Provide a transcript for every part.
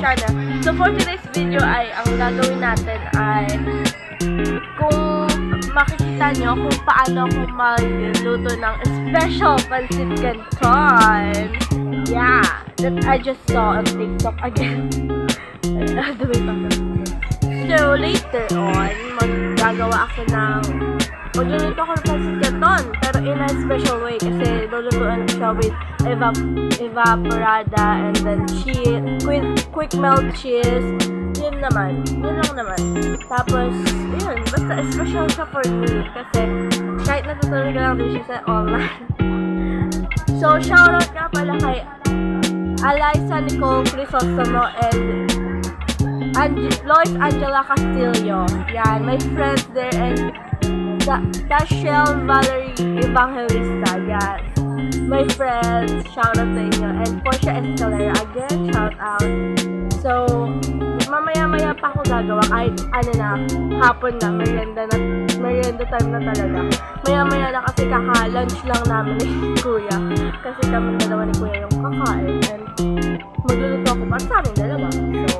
channel. So for today's video ay, ang gagawin natin ay, kung makikita nyo kung paano ako magluto ng special pancit canton. Yeah, that I just saw on TikTok again. So later on, magluluto ako ng pancit canton, pero in a special way kasi lulutuan ko siya with evaporada and then cheese, quick melt cheese. Yun lang naman. Tapos, yun, basta special siya for me kasi kahit natutulog lang din siya sa online. So, shoutout nga pala kay Alyssa Nicole Crisostomo and Lois Angela Castillo. Yan, my friends there, and Tashel Valerie Evangelista. Yes, my friends, shoutout sa inyo. And Portia Escalera, again, shoutout. So, mamaya-maya pa ako gagawa kahit hapon na, merienda time na talaga. Maya-maya na kasi kaka-lunch lang namin ni Kuya. Kasi kami dalawa ni Kuya yung kakain. And magluluto ako para sa aming dalawa. So,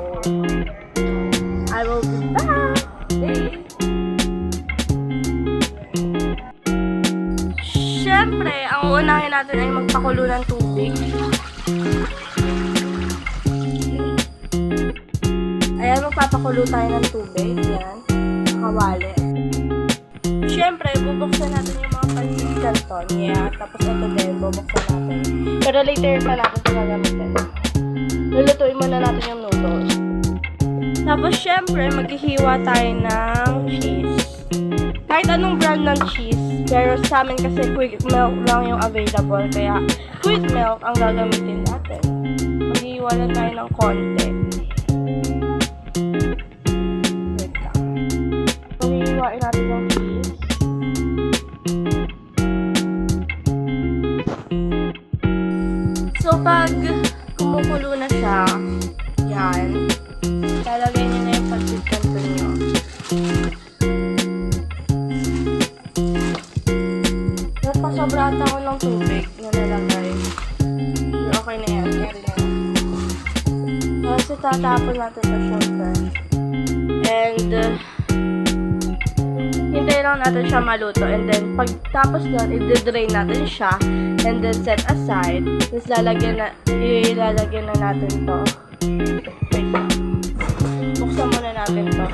I will be back. Siyempre, ang uunahin natin ay magpakulo ng tubig. Ayan, magpapakulo tayo ng tubig. Yan. Kawali. Siyempre, bubuksan natin yung mga pancit canton. Yeah, tapos ito din, bubuksan natin. Pero later pa natin ito gagamitin. Lulutuin muna natin yung noodles. Tapos, siyempre, maghihiwa tayo ng cheese. Kahit anong brand ng cheese. Pero sa amin kasi quick milk lang yung available. Kaya, quick milk ang gagamitin natin. Maghihiwa lang tayo ng konti. Hiwain natin yung cheese. So, pag kumukulo na siya, yan, lalagay niyo na yung pancit canton nyo. Napasobraan ako ng tubig na nalagay. Pero okay na yan. Kaya rin yan. Kasi tatapon natin ito syempre. And, hintayin lang natin siya maluto, and then pagtapos nun, i-drain natin siya and then set aside. Tapos ilalagyan na natin to. Wait. Buksan muna natin to.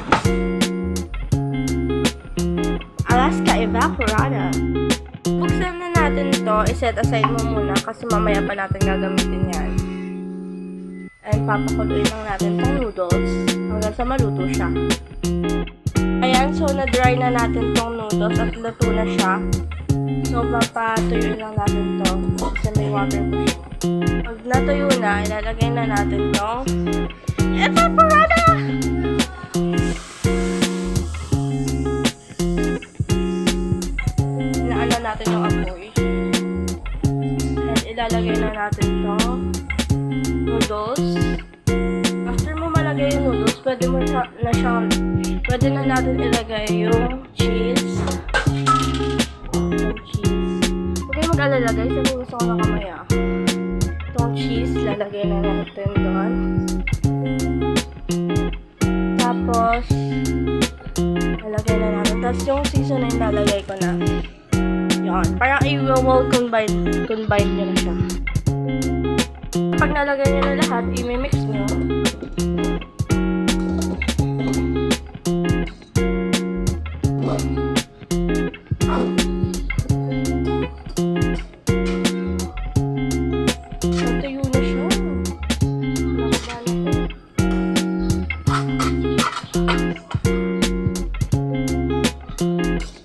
Alaska Evaporada. Buksan na natin to, i-set aside mo muna kasi mamaya pa natin gagamitin yan. And papakuluin lang natin tong noodles hanggang sa maluto siya. Ayan, so na-dry na natin tong noodles at luto na siya. So, papatuyuin lang natin to kasi may water po siya. Pag natuyo na, ilalagay na natin tong evaporada! Inaano natin yung apoy. And ilalagay na natin tong noodles. After mo malagay yung noodles, pwede na natin ilagay yung cheese. Huwag kayo mag-alala guys, sabi gusto ko na kamaya. Itong cheese, lalagay na natin doon. Tapos, lalagay na natin. Tapos yung seasoning lalagay ko na. Yan. Parang i-will combine nyo na siya. Pag nalagay nyo na lahat, i-mix nyo. Natuyo na siya.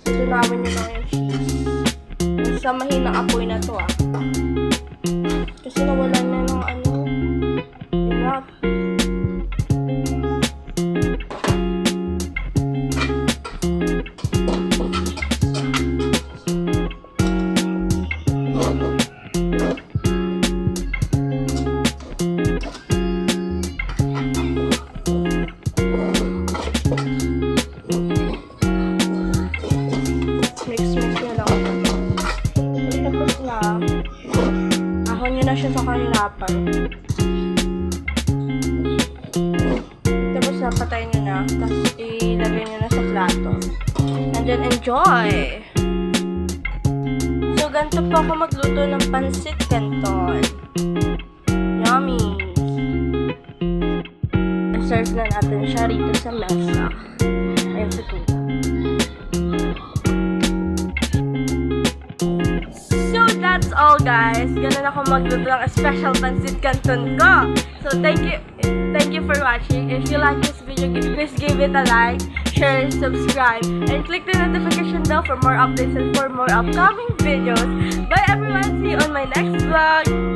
Tunawin nyo lang yung cheese. Sa mahinang apoy na to kasi nawalan na ng enough. Ahon nyo na siya sa kahirapan. enjoy! So, ganito po ako magluto ng pansit canton. Yummy! Serve na natin siya rito sa mesa. Ayun, ito. So, that's all guys. Ganun ako magluto ng special pansit canton ko. So, thank you for watching. If you like this video, please give it a like, share, subscribe, and click the notification bell for more updates and for more upcoming videos. Bye everyone! See you on my next vlog!